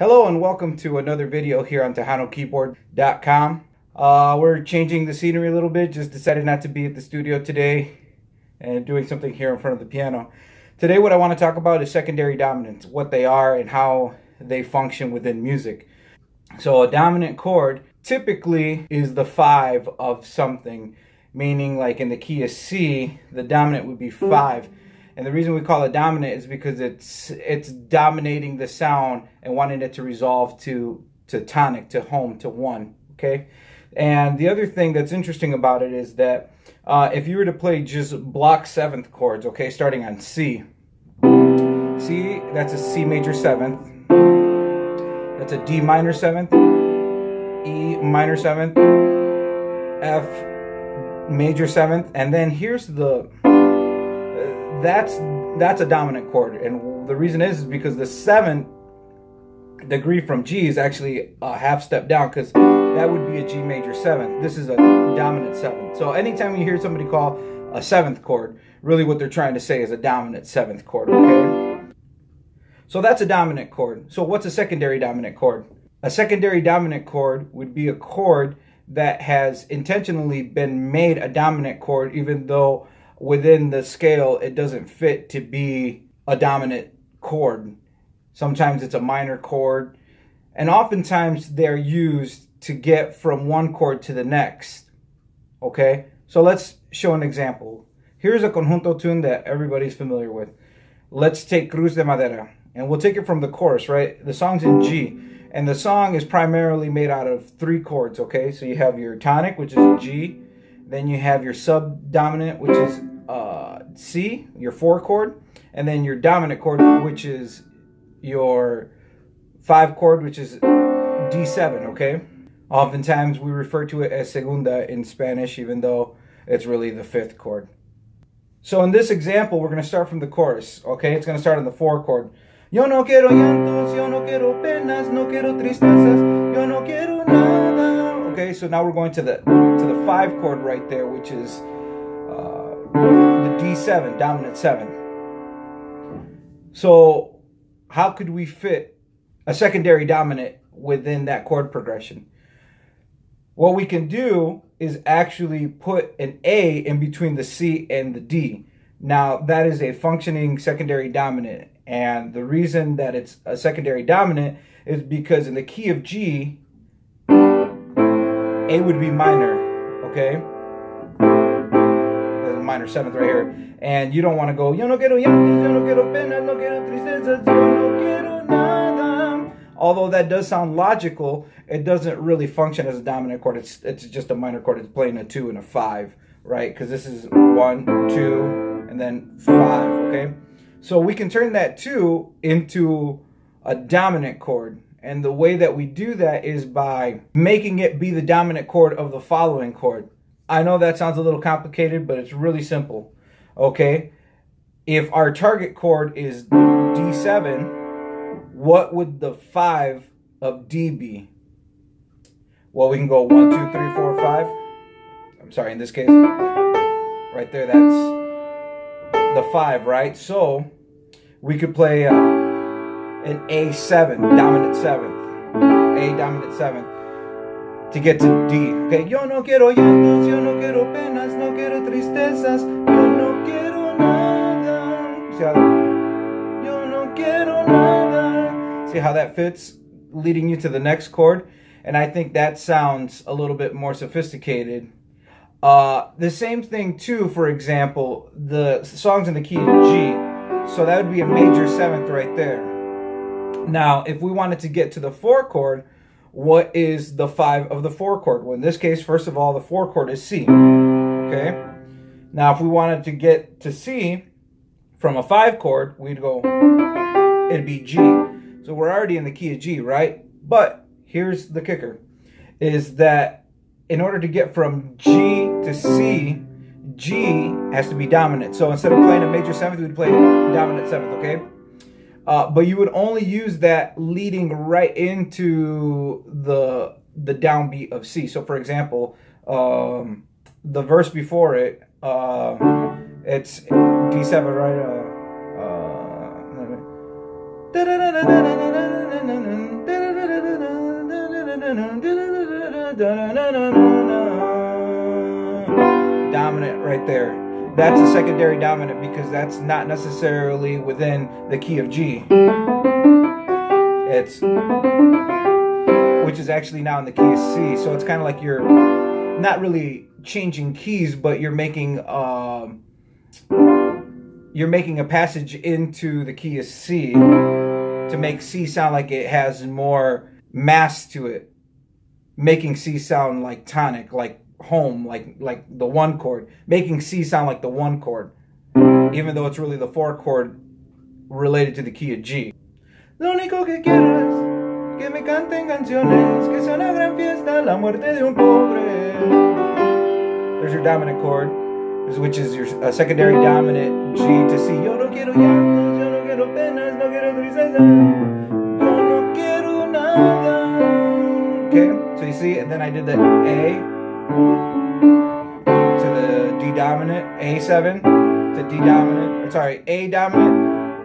Hello and welcome to another video here on TejanoKeyboard.com. We're changing the scenery a little bit. Just decided not to be at the studio today and doing something here in front of the piano. Today what I want to talk about is secondary dominants, what they are and how they function within music. So a dominant chord typically is the 5 of something, meaning like in the key of C, the dominant would be 5. And the reason we call it dominant is because it's dominating the sound and wanting it to resolve to tonic, to home, to 1, okay? And the other thing that's interesting about it is that if you were to play just block 7th chords, okay, starting on C, that's a C major 7th, that's a D minor 7th, E minor 7th, F major 7th, and then here's the... That's a dominant chord, and the reason is because the 7th degree from G is actually a half step down, because that would be a G major 7th. This is a dominant 7th. So anytime you hear somebody call a 7th chord, really what they're trying to say is a dominant 7th chord, okay? So that's a dominant chord. So what's a secondary dominant chord? A secondary dominant chord would be a chord that has intentionally been made a dominant chord, even though within the scale it doesn't fit to be a dominant chord. Sometimes it's a minor chord, and oftentimes they're used to get from one chord to the next. Okay, so let's show an example. Here's a conjunto tune that everybody's familiar with. Let's take Cruz de Madera, and we'll take it from the chorus, right? The song's in G, and the song is primarily made out of 3 chords, okay? So you have your tonic, which is G, then you have your subdominant, which is C, your 4 chord, and then your dominant chord, which is your 5 chord, which is D7, okay? Oftentimes we refer to it as segunda in Spanish, even though it's really the 5th chord. So in this example, we're going to start from the chorus, okay? It's going to start on the 4 chord. Yo no quiero llantos, yo no quiero penas, no quiero tristezas, yo no quiero nada. Okay, so now we're going to the 5 chord right there, which is the D7, dominant 7. So how could we fit a secondary dominant within that chord progression? What we can do is actually put an A in between the C and the D. Now that is a functioning secondary dominant, and the reason that it's a secondary dominant is because in the key of G, A would be minor, okay? The minor 7th right here. And you don't want to go, yo no quiero llantos, yo no quiero penas, no quiero tristezas, yo no quiero nada. Although that does sound logical, it doesn't really function as a dominant chord. It's just a minor chord. It's playing a 2 and a 5, right? Because this is 1, 2, and then 5, okay? So we can turn that 2 into a dominant chord. And the way that we do that is by making it be the dominant chord of the following chord. I know that sounds a little complicated, but it's really simple, okay? If our target chord is D7, what would the 5 of D be? Well, we can go 1, 2, 3, 4, 5. I'm sorry, in this case, right there, that's the 5, right? So we could play an A7, dominant 7th, A dominant 7th, to get to D. Okay, yo no quiero llantos, yo no quiero penas, no quiero tristezas, yo no quiero nada. See how that? Yo no quiero nada. See how that fits, leading you to the next chord? And I think that sounds a little bit more sophisticated. The same thing too, for example, the song's in the key of G, so that would be a major 7th right there. Now, if we wanted to get to the 4 chord, what is the 5 of the 4 chord? Well, in this case, first of all, the 4 chord is C, okay? Now, if we wanted to get to C from a 5 chord, we'd go, it'd be G. So we're already in the key of G, right? But here's the kicker, is that in order to get from G to C, G has to be dominant. So instead of playing a major 7th, we'd play dominant 7th, okay? But you would only use that leading right into the downbeat of C. So for example, the verse before it, it's D7, right? dominant right there. That's a secondary dominant because that's not necessarily within the key of G. It's, which is actually now in the key of C. So it's kind of like you're not really changing keys, but you're making a passage into the key of C to make C sound like it has more mass to it, making C sound like tonic, like home, like the one chord, making C sound like the one chord, even though it's really the four chord related to the key of G. Lo único que quiero es que me canten canciones, que sea una gran fiesta, la muerte de un pobre. There's your dominant chord, which is your secondary dominant G to C. Yo no quiero llantos, yo no quiero penas, no quiero tristeza, yo no quiero nada. Okay, so you see, and then I did the A to the D dominant, A7 to D dominant, or sorry, A dominant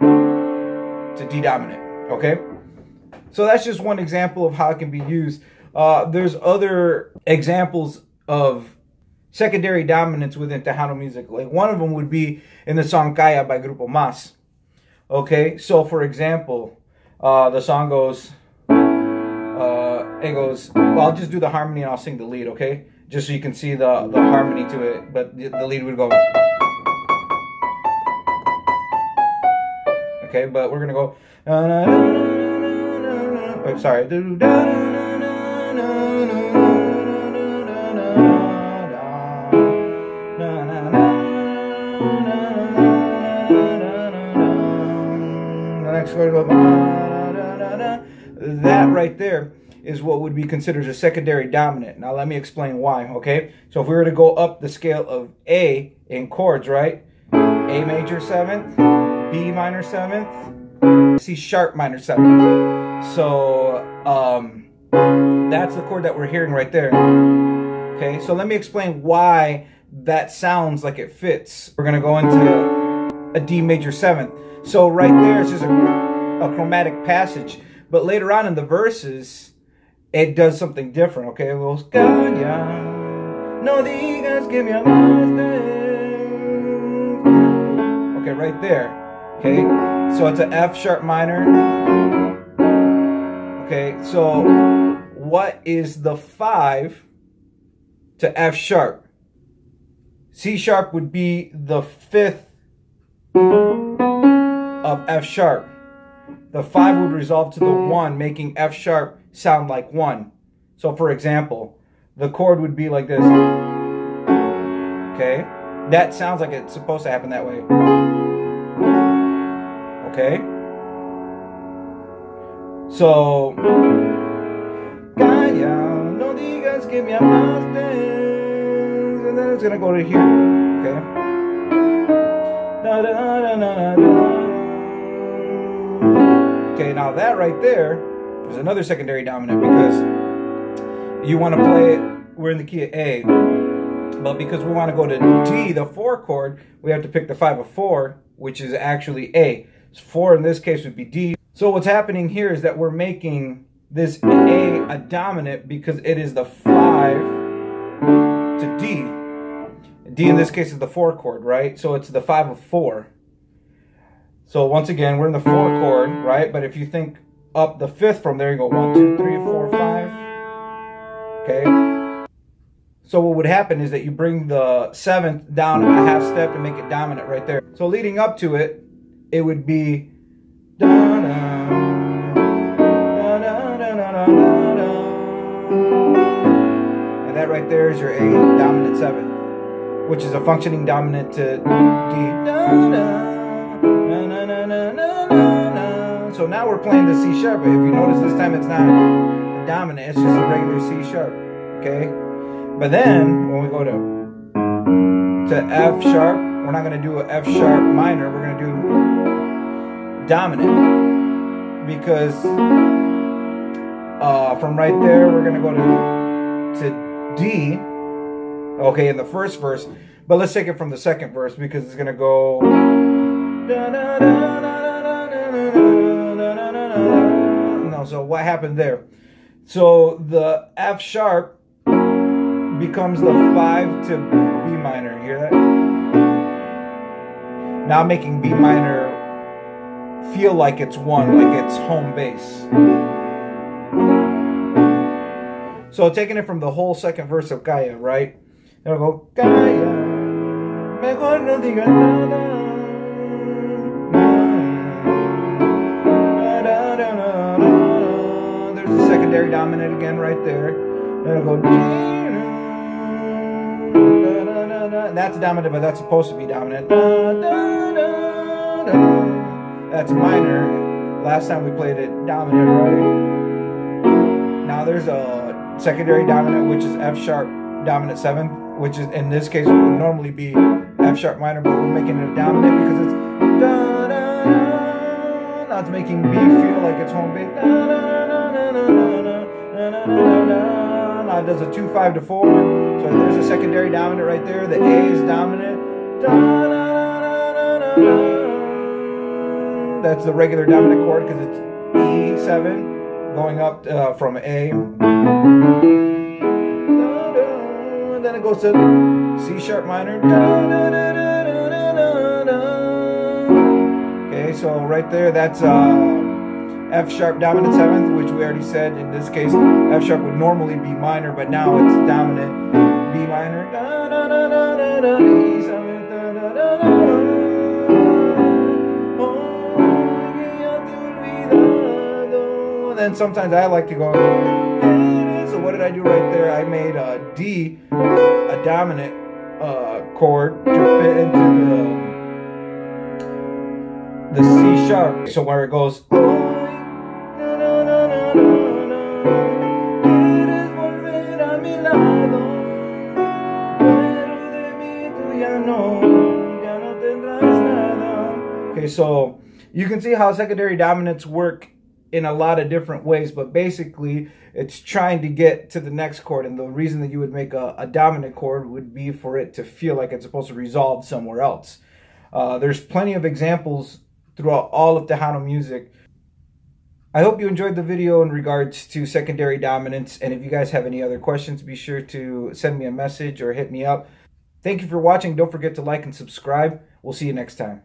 to D dominant, okay? So that's just one example of how it can be used. There's other examples of secondary dominants within Tejano music. Like one of them would be in the song Calla by Grupo Más. Okay, so for example, the song goes, it goes, well, I'll just do the harmony and I'll sing the lead, okay? Just so you can see the harmony to it, but the lead would go. Okay, but we're gonna go. Oh, sorry. That right there is what would be considered a secondary dominant. Now let me explain why, okay? So if we were to go up the scale of A in chords, right? A major 7th, B minor 7th, C sharp minor 7th. So that's the chord that we're hearing right there. Okay, so let me explain why that sounds like it fits. We're gonna go into a D major 7th. So right there it's just a chromatic passage. But later on in the verses, it does something different, okay? It goes, Calla, no digas que me amaste. Okay, right there. Okay, so it's an F sharp minor. Okay, so what is the 5 to F sharp? C sharp would be the 5th of F sharp. The 5 would resolve to the 1, making F sharp sound like 1. So for example, the chord would be like this. Okay? That sounds like it's supposed to happen that way. Okay? So, Calla, no digas que me amaste. And then it's going to go to here. Okay? Da, da, da, da, da, da. Okay, now that right there is another secondary dominant because you want to play it, we're in the key of A, but because we want to go to D, the 4 chord, we have to pick the 5 of 4, which is actually A. So 4 in this case would be D. So what's happening here is that we're making this A a dominant because it is the 5 to D. D in this case is the 4 chord, right? So it's the 5 of 4. So once again, we're in the 4 chord, right? But if you think up the 5th from there, you go 1, 2, 3, 4, 5. Okay? So what would happen is that you bring the 7th down a half step to make it dominant right there. So leading up to it, it would be and that right there is your A dominant 7th, which is a functioning dominant to D. So now we're playing the C sharp, but if you notice this time it's not dominant, it's just a regular C sharp, okay? But then when we go to F sharp, we're not going to do a F sharp minor, we're going to do dominant, because from right there we're going to go to D, okay, in the first verse. But let's take it from the second verse because it's going to go no. So what happened there? So the F sharp becomes the 5 to B minor. You hear that? Now I'm making B minor feel like it's 1, like it's home base. So taking it from the whole second verse of Gaia, right? It'll go Gaia, mejor no digas nada. There's a secondary dominant again right there. Then it'll go. That's dominant, but that's supposed to be dominant. That's minor. Last time we played it dominant, right? Now there's a secondary dominant, which is F sharp dominant 7th, which is in this case would normally be F sharp minor, but we're making it a dominant because it's da, da, da. Now it's making B feel like it's home base. Now it does a 2 5 to 4. So there's a secondary dominant right there. The A is dominant. That's the regular dominant chord because it's E7 going up from A. Then it goes to C sharp minor. Okay, so right there, that's F sharp dominant 7th, which we already said in this case F sharp would normally be minor, but now it's dominant B minor. Then sometimes I like to go. So what did I do right there? I made a D, a dominant chord to fit into the C sharp. So where it goes. Okay, so you can see how secondary dominants work in a lot of different ways, but basically it's trying to get to the next chord, and the reason that you would make a dominant chord would be for it to feel like it's supposed to resolve somewhere else. There's plenty of examples throughout all of Tejano music. I hope you enjoyed the video in regards to secondary dominants, and if you guys have any other questions, be sure to send me a message or hit me up. Thank you for watching. Don't forget to like and subscribe. We'll see you next time.